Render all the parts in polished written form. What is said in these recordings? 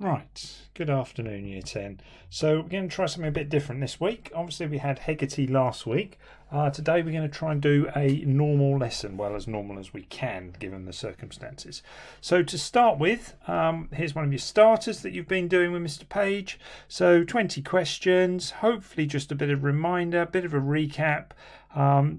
Right, good afternoon Year 10. So we're going to try something a bit different this week. Obviously we had Hegarty last week. Today we're going to try and do a normal lesson, well as normal as we can given the circumstances. So to start with, here's one of your starters that you've been doing with Mr. Page. So 20 questions, hopefully just a bit of reminder, a bit of a recap.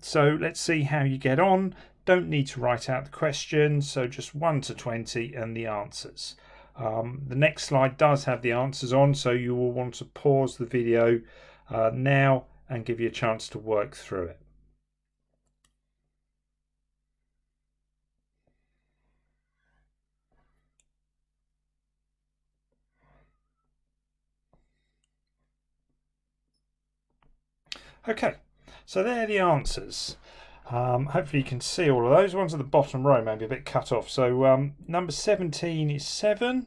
So let's see how you get on. Don't need to write out the questions, so just 1 to 20 and the answers. The next slide does have the answers on, so you will want to pause the video now and give you a chance to work through it. Okay, so there are the answers. Hopefully you can see all of those. Ones at the bottom row maybe a bit cut off. So number 17 is 7,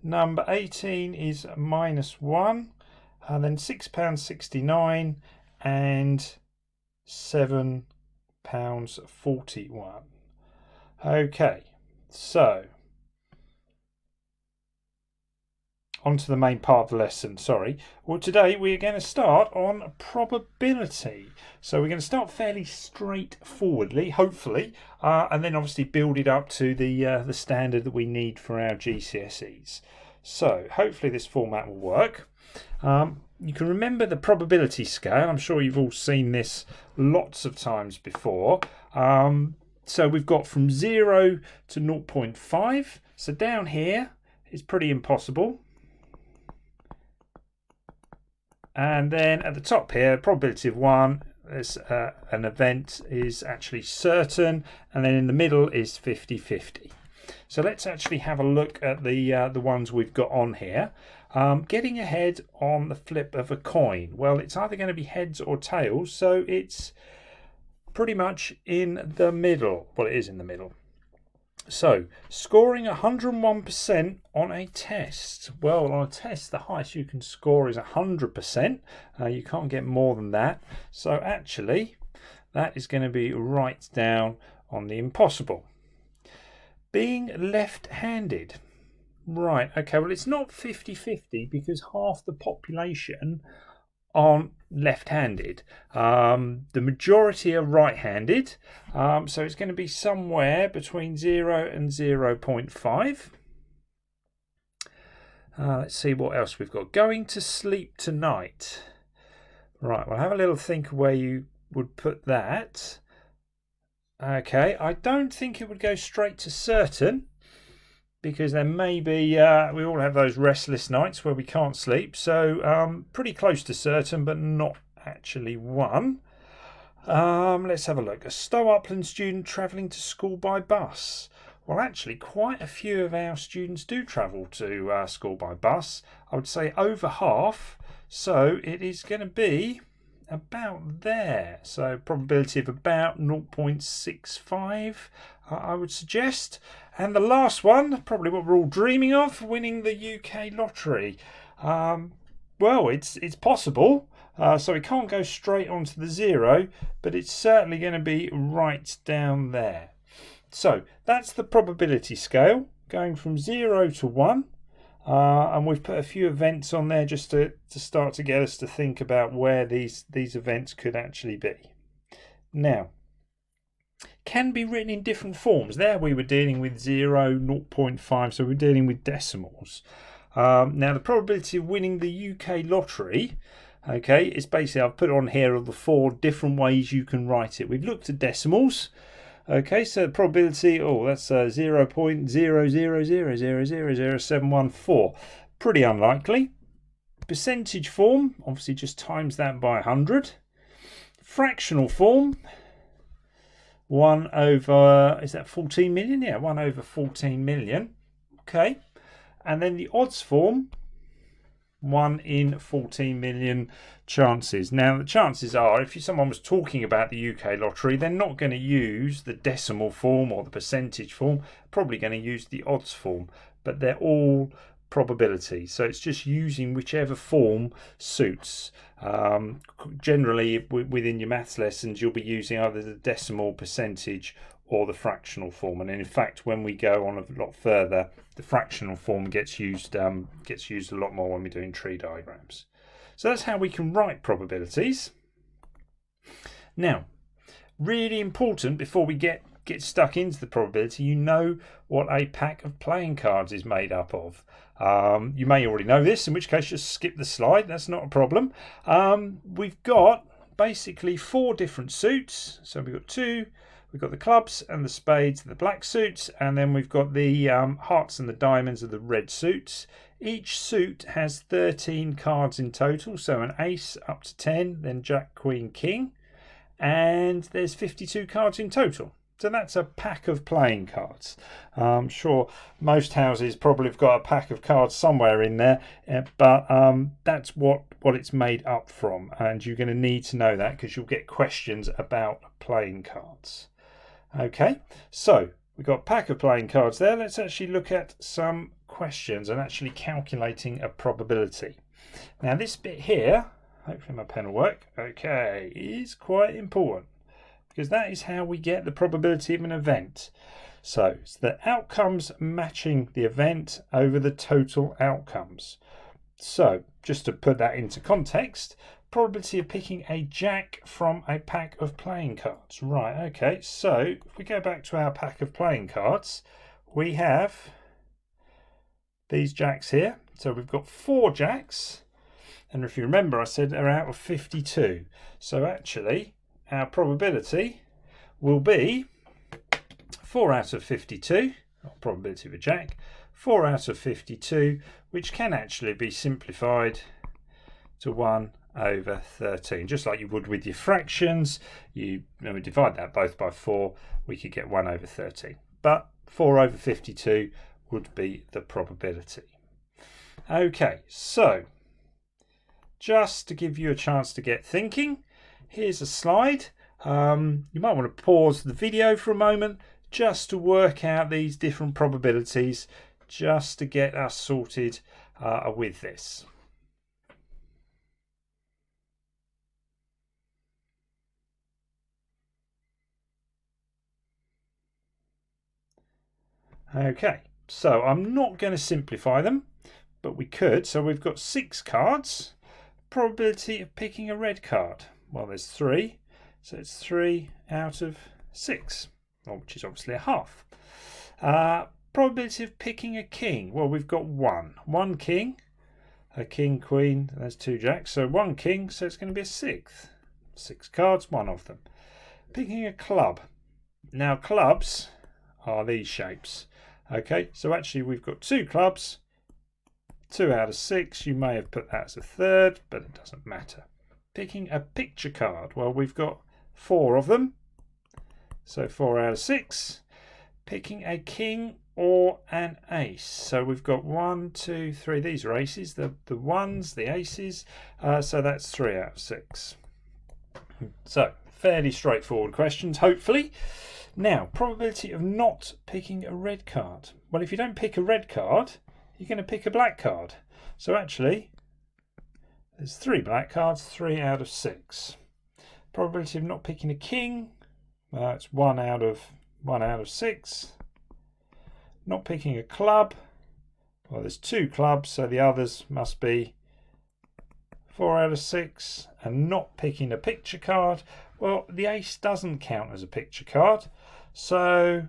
number 18 is -1, and then £6.69 and £7.41. Okay, so on to the main part of the lesson, sorry. Well, today we're going to start on probability. So we're going to start fairly straightforwardly, hopefully, and then obviously build it up to the standard that we need for our GCSEs. So hopefully this format will work. You can remember the probability scale. I'm sure you've all seen this lots of times before. So we've got from 0 to 0.5. So down here is pretty impossible. And then at the top here, probability of 1, is, an event is actually certain, and then in the middle is 50-50. So let's actually have a look at the ones we've got on here. Getting ahead on the flip of a coin. Well, it's either going to be heads or tails, so it's pretty much in the middle. Well, it is in the middle. So, scoring 101% on a test. Well, on a test, the highest you can score is 100%. You can't get more than that. So, actually, that is going to be right down on the impossible. Being left-handed. Right, okay, well, it's not 50-50 because half the population aren't left-handed. The majority are right-handed, so it's going to be somewhere between 0 and 0.5. Let's see what else we've got. Going to sleep tonight. Right, well, have a little think where you would put that. Okay, I don't think it would go straight to certain, because there may be, we all have those restless nights where we can't sleep. So pretty close to certain, but not actually one. Let's have a look. A Stow Upland student travelling to school by bus. Well, actually, quite a few of our students do travel to school by bus. I would say over half. So it is going to be about there. So probability of about 0.65, I would suggest. And the last one, probably what we're all dreaming of, winning the UK lottery. Well, it's possible. So it can't go straight onto the 0, but it's certainly going to be right down there. So that's the probability scale, going from 0 to 1. And we've put a few events on there just to start to get us to think about where these events could actually be. Now, can be written in different forms. There we were dealing with 0, 0.5, so we're dealing with decimals. Now the probability of winning the UK lottery, okay, is basically, I've put on here of the 4 different ways you can write it. We've looked at decimals. Okay, so the probability, that's 0.000000714. Pretty unlikely. Percentage form, obviously just times that by 100. Fractional form, 1 over, is that 14 million? Yeah, 1 over 14 million. Okay, and then the odds form, 1 in 14 million chances. Now, the chances are, if someone was talking about the UK lottery, they're not going to use the decimal form or the percentage form, probably going to use the odds form, but they're all probabilities. So it's just using whichever form suits. Generally, within your maths lessons, you'll be using either the decimal, percentage, or the fractional form. And in fact, when we go on a lot further, the fractional form gets used a lot more when we're doing tree diagrams. So that's how we can write probabilities. Now, really important before we get stuck into the probability, you know what a pack of playing cards is made up of. You may already know this, in which case just skip the slide, that's not a problem. We've got basically 4 different suits. So we've got the clubs and the spades and the black suits, and then we've got the hearts and the diamonds of the red suits. Each suit has 13 cards in total, so an ace up to 10, then jack, queen, king, and there's 52 cards in total. So that's a pack of playing cards. I'm sure most houses probably have got a pack of cards somewhere in there, but that's what it's made up from, and you're going to need to know that because you'll get questions about playing cards. Okay, so we've got a pack of playing cards there. Let's actually look at some questions and actually calculating a probability. Now this bit here, hopefully my pen will work, okay, is quite important, because that is how we get the probability of an event. So it's the outcomes matching the event over the total outcomes. So just to put that into context, probability of picking a jack from a pack of playing cards. Right, okay, so if we go back to our pack of playing cards, we have these jacks here. So we've got 4 jacks, and if you remember I said they're out of 52. So actually our probability will be 4 out of 52, or probability of a jack, 4 out of 52, which can actually be simplified to 1 over 13, just like you would with your fractions. We divide that both by 4, we could get 1 over 13. But 4 over 52 would be the probability. Okay, so just to give you a chance to get thinking, here's a slide. You might want to pause the video for a moment just to work out these different probabilities, just to get us sorted with this. Okay, so I'm not going to simplify them, but we could. So we've got 6 cards. Probability of picking a red card. Well, there's 3. So it's 3 out of 6, which is obviously a half. Probability of picking a king. Well, we've got 1. 1 king, a king, queen, there's 2 jacks. So 1 king, so it's going to be a 6th. 6 cards, 1 of them. Picking a club. Now, clubs are these shapes. Okay, so actually we've got 2 clubs, 2 out of 6. You may have put that as a 3rd, but it doesn't matter. Picking a picture card. Well, we've got 4 of them, so 4 out of 6. Picking a king or an ace. So we've got 1, 2, 3. These are aces, the ones, the aces. So that's 3 out of 6. So fairly straightforward questions, hopefully. Now, probability of not picking a red card. Well, if you don't pick a red card, you're going to pick a black card. So actually, there's 3 black cards, 3 out of 6. Probability of not picking a king, it's 1 out of 6. Not picking a club, well, there's 2 clubs, so the others must be 4 out of 6. And not picking a picture card, well, the ace doesn't count as a picture card, so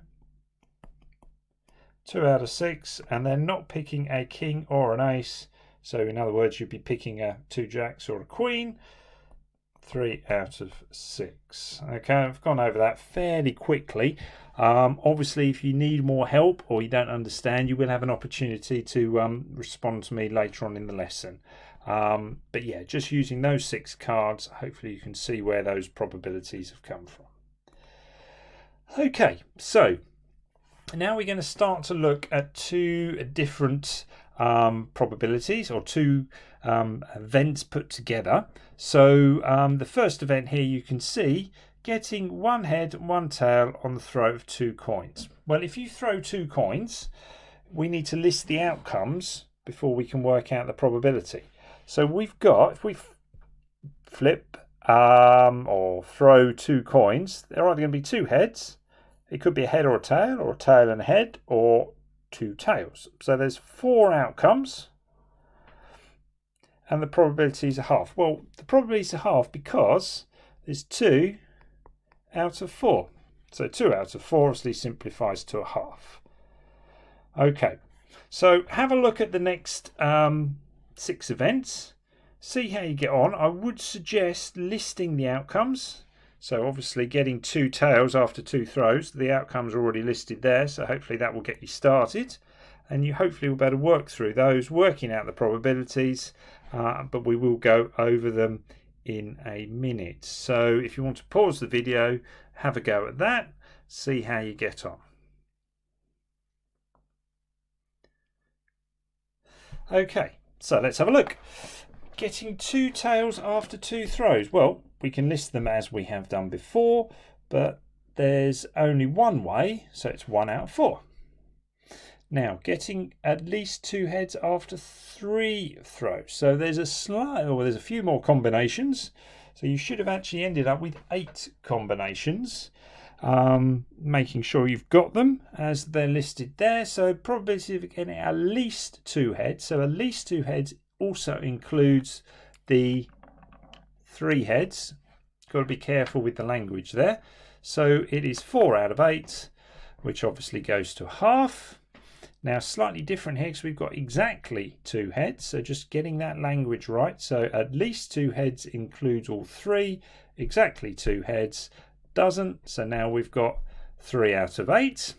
2 out of 6. And then not picking a king or an ace, so in other words, you'd be picking 2 jacks or a queen. 3 out of 6. Okay, I've gone over that fairly quickly. Obviously, if you need more help or you don't understand, you will have an opportunity to respond to me later on in the lesson. But yeah, just using those 6 cards, hopefully you can see where those probabilities have come from. Okay, so now we're going to start to look at 2 different probabilities, or 2 events put together. So the first event here, you can see getting 1 head, 1 tail on the throw of 2 coins. Well, if you throw 2 coins, we need to list the outcomes before we can work out the probability. So we've got, if we flip or throw 2 coins, they're either going to be 2 heads, It could be a head or a tail and a head, or two tails. So there's 4 outcomes, and the probabilities are half. Well, the probabilities are half because there's 2 out of 4. So 2 out of 4 obviously simplifies to a half. Okay, so have a look at the next 6 events. See how you get on. I would suggest listing the outcomes. So obviously getting 2 tails after 2 throws. The outcomes are already listed there, so hopefully that will get you started. And you hopefully will be able to work through those, working out the probabilities, but we will go over them in a minute. So if you want to pause the video, have a go at that, see how you get on. Okay, so let's have a look. Getting 2 tails after 2 throws. Well, we can list them as we have done before, but there's only one way, so it's 1 out of 4. Now, getting at least 2 heads after 3 throws. So there's a few more combinations. So you should have actually ended up with 8 combinations. Making sure you've got them as they're listed there. So probability of getting at least 2 heads. So at least 2 heads also includes the 3 heads. Got to be careful with the language there. So it is 4 out of 8, which obviously goes to half. Now slightly different here because we've got exactly 2 heads, so just getting that language right. So at least 2 heads includes all 3, exactly 2 heads doesn't, so now we've got 3 out of 8.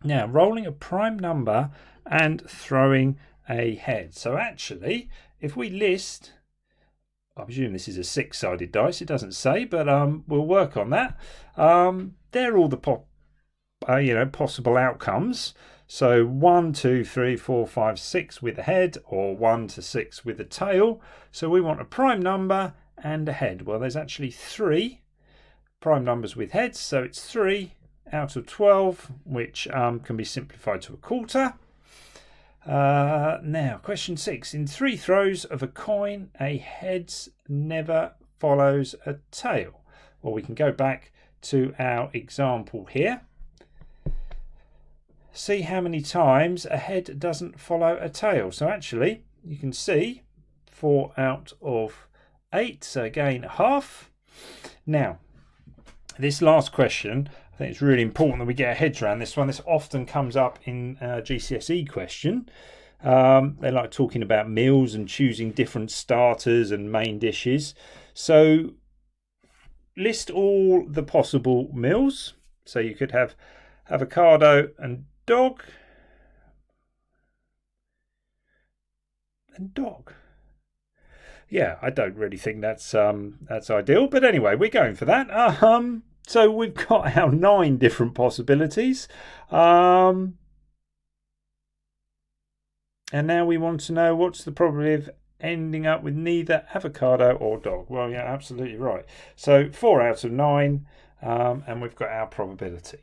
Now rolling a prime number and throwing a head. So actually if we list, I presume this is a 6-sided dice, it doesn't say, but we'll work on that. They're all the possible outcomes. So 1, 2, 3, 4, 5, 6 with a head, or 1 to 6 with a tail. So we want a prime number and a head. Well, there's actually 3 prime numbers with heads, so it's 3 out of 12, which can be simplified to a quarter. Now, question 6. In 3 throws of a coin, a heads never follows a tail. Well, we can go back to our example here. See how many times a head doesn't follow a tail. So actually you can see 4 out of 8, so again half. Now this last question, I think it's really important that we get our heads around this one. This often comes up in GCSE question. They like talking about meals and choosing different starters and main dishes. So list all the possible meals. So you could have avocado and dog and dog. Yeah, I don't really think that's ideal, but anyway, we're going for that. So we've got our 9 different possibilities, and now we want to know what's the probability of ending up with neither avocado or dog. Well, yeah, absolutely right. So 4 out of 9, and we've got our probability.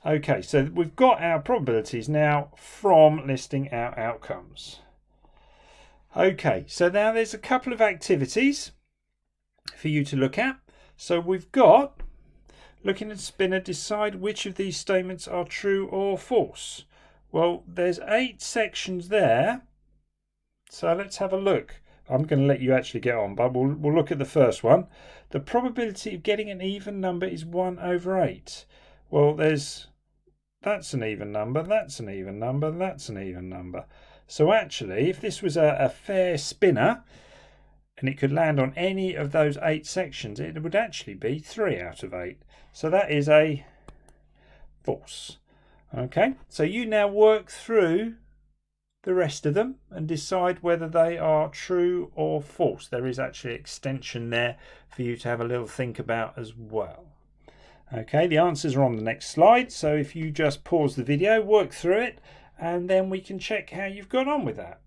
Okay, so we've got our probabilities now from listing our outcomes. Okay, so now there's a couple of activities for you to look at. So we've got looking at spinner, decide which of these statements are true or false. Well, there's 8 sections there, so let's have a look. I'm going to let you actually get on, but we'll look at the first one. The probability of getting an even number is 1 over 8. Well, that's an even number, that's an even number, that's an even number. So actually, if this was a fair spinner and it could land on any of those 8 sections, it would actually be 3 out of 8. So that is a false. Okay, so you now work through the rest of them and decide whether they are true or false. There is actually an extension there for you to have a little think about as well. Okay, the answers are on the next slide, so if you just pause the video, work through it, and then we can check how you've got on with that.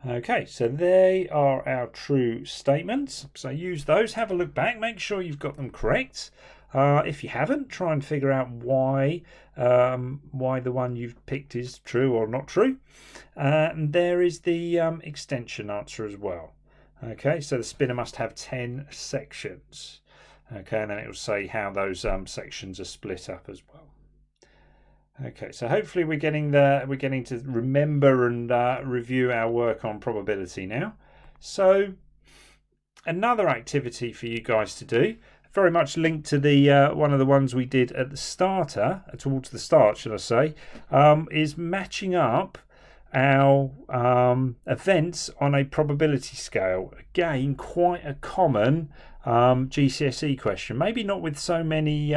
Okay, so they are our true statements. So use those, have a look back, make sure you've got them correct. If you haven't, try and figure out why the one you've picked is true or not true. And there is the extension answer as well. Okay, so the spinner must have 10 sections. Okay, and then it will say how those sections are split up as well. Okay, so hopefully we're getting to remember and review our work on probability now. So another activity for you guys to do, very much linked to the one of the ones we did at the starter, towards the start, should I say, is matching up our events on a probability scale. Again, quite a common GCSE question. Maybe not with so many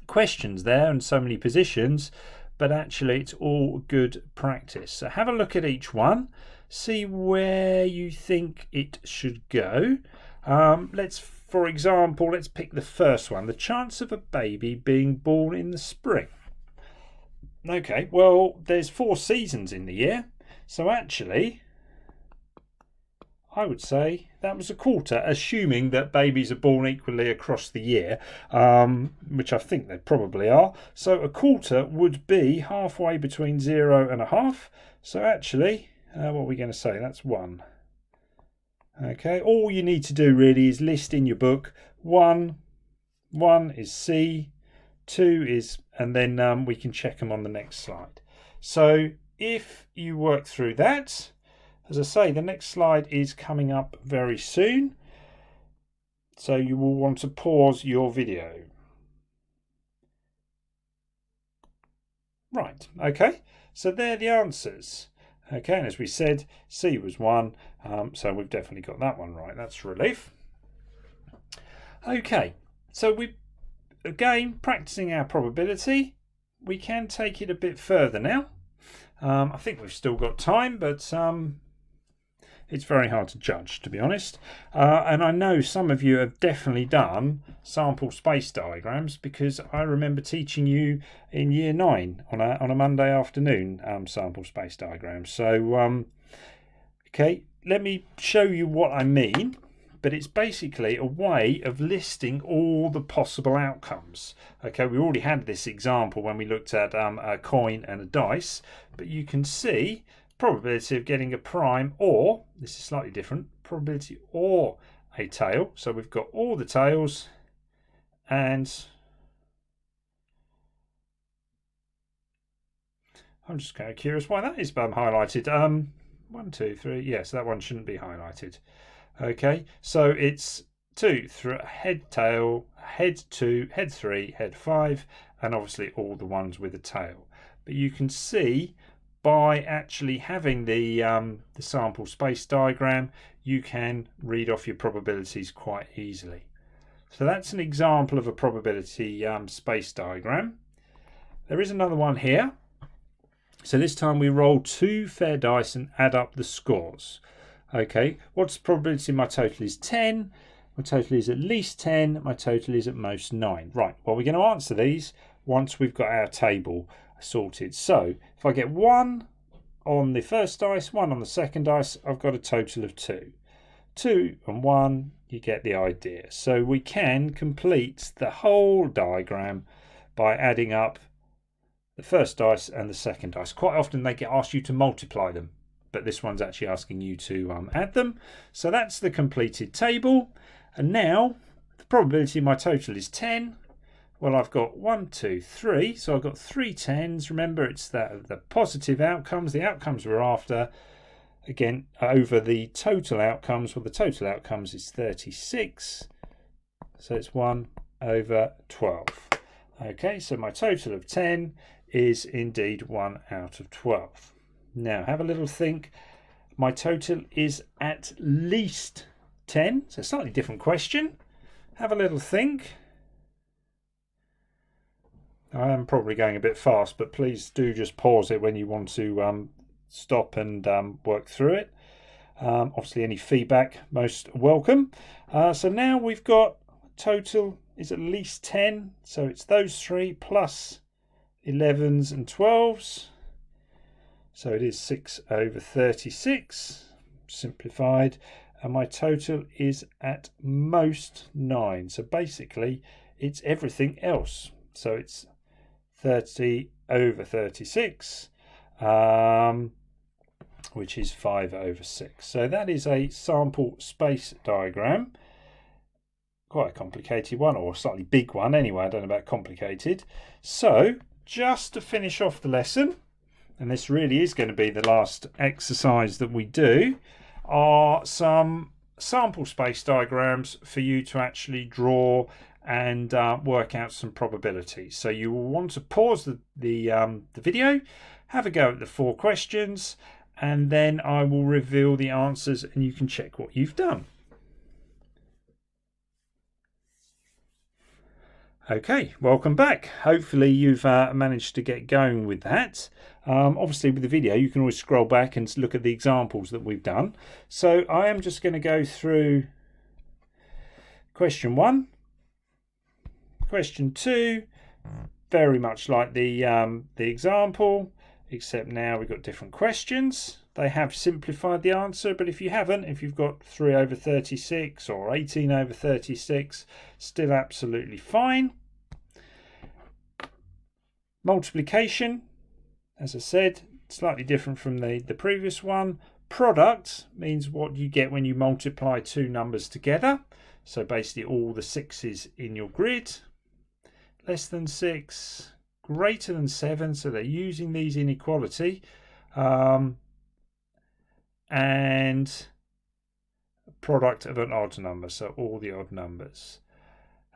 questions there and so many positions, but actually it's all good practice. So have a look at each one, see where you think it should go. For example, let's pick the first one, the chance of a baby being born in the spring. Okay, well, there's 4 seasons in the year, so actually I would say that was a quarter, assuming that babies are born equally across the year, which I think they probably are. So a quarter would be halfway between 0 and a half. So actually, what are we going to say? That's 1. Okay, all you need to do really is list in your book 1 is C, 2 is, and then we can check them on the next slide. So if you work through that, as I say, the next slide is coming up very soon, so you will want to pause your video. Right, okay, so they're the answers. Okay, and as we said, C was 1, so we've definitely got that one right. That's a relief. Okay, so we again practicing our probability. We can take it a bit further now. I think we've still got time, but it's very hard to judge, to be honest. And I know some of you have definitely done sample space diagrams, because I remember teaching you in year 9 on a Monday afternoon sample space diagrams. So okay, let me show you what I mean. But it's basically a way of listing all the possible outcomes. Okay, we already had this example when we looked at a coin and a dice, but you can see probability of getting a prime, or, this is slightly different, probability or a tail. So we've got all the tails, and I'm just kind of curious why that is highlighted. 1, 2, 3, yes, that one shouldn't be highlighted. Okay, so it's 2, 3, head, tail, head 2, head 3, head 5, and obviously all the ones with a tail. But you can see by actually having the sample space diagram, you can read off your probabilities quite easily. So that's an example of a probability space diagram. There is another one here. So this time we roll 2 fair dice and add up the scores. Okay, what's the probability? My total is 10. My total is at least 10. My total is at most 9. Right, well, we're going to answer these once we've got our table sorted. So if I get 1 on the first dice, 1 on the second dice, I've got a total of 2. 2 and 1, you get the idea. So we can complete the whole diagram by adding up the first dice and the second dice. Quite often they get asked you to multiply them, but this one's actually asking you to add them. So that's the completed table. And now the probability of my total is 10. Well, I've got 1, 2, 3. So I've got 3 10s. Remember, it's the positive outcomes. The outcomes we're after, again, over the total outcomes. Well, the total outcomes is 36. So it's 1 over 12. Okay, so my total of 10 is indeed 1 out of 12. Now, have a little think. My total is at least 10. So a slightly different question. Have a little think. I am probably going a bit fast, but please do just pause it when you want to stop and work through it. Obviously, any feedback, most welcome. So now we've got total is at least 10. So it's those 3 plus 11s and 12s. So it is 6 over 36, simplified. and my total is at most 9. So basically it's everything else. So it's 30 over 36, which is 5 over 6. So that is a sample space diagram. Quite a complicated one, or a slightly big one anyway. I don't know about complicated. So just to finish off the lesson, and this really is going to be the last exercise that we do, are some sample space diagrams for you to actually draw and work out some probabilities. So you will want to pause the video, have a go at the 4 questions, and then I will reveal the answers and you can check what you've done. Okay, welcome back. Hopefully you've managed to get going with that. Obviously with the video you can always scroll back and look at the examples that we've done. So I am just going to go through question 1, question 2, very much like the example, except now we've got different questions. They have simplified the answer, but if you haven't, if you've got 3 over 36 or 18 over 36, still absolutely fine. Multiplication, as I said, slightly different from the previous one. Product means what you get when you multiply 2 numbers together. So basically all the 6's in your grid. Less than 6, greater than 7, so they're using these inequality. And product of an odd number, so all the odd numbers.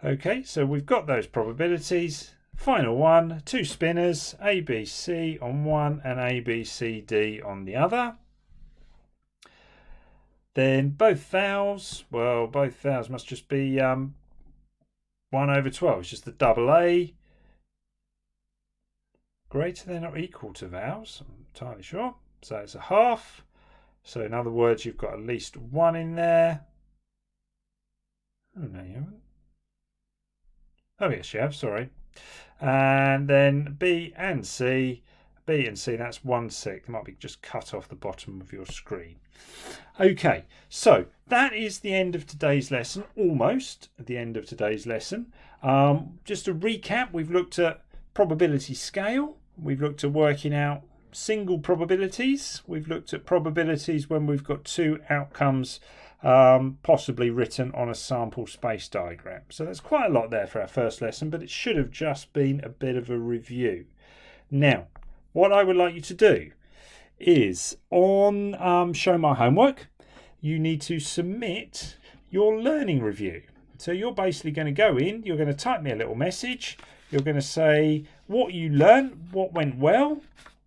Okay, so we've got those probabilities. Final one, 2 spinners, ABC on one and ABCD on the other. Then both vowels, well, both vowels must just be 1 over 12. It's just the double A. Greater than or equal to vowels, I'm entirely sure. So it's a half. So in other words, you've got at least 1 in there. Oh, no, you haven't. Oh, yes, you have, sorry. And then B and C. B and C, that's 1/6. It might be just cut off the bottom of your screen. Okay, so that is the end of today's lesson, almost at the end of today's lesson. Just to recap, we've looked at probability scale. We've looked at working out single probabilities. We've looked at probabilities when we've got 2 outcomes possibly written on a sample space diagram. So there's quite a lot there for our first lesson, but it should have just been a bit of a review. Now, what I would like you to do is on Show My Homework, you need to submit your learning review. So you're basically going to go in, you're going to type me a little message, you're going to say what you learned, what went well,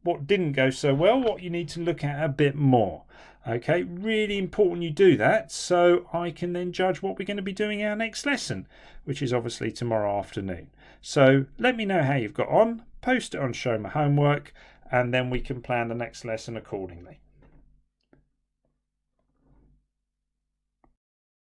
what didn't go so well, what you need to look at a bit more. Okay, really important you do that so I can then judge what we're going to be doing our next lesson, which is obviously tomorrow afternoon. So let me know how you've got on, post it on Show My Homework, and then we can plan the next lesson accordingly.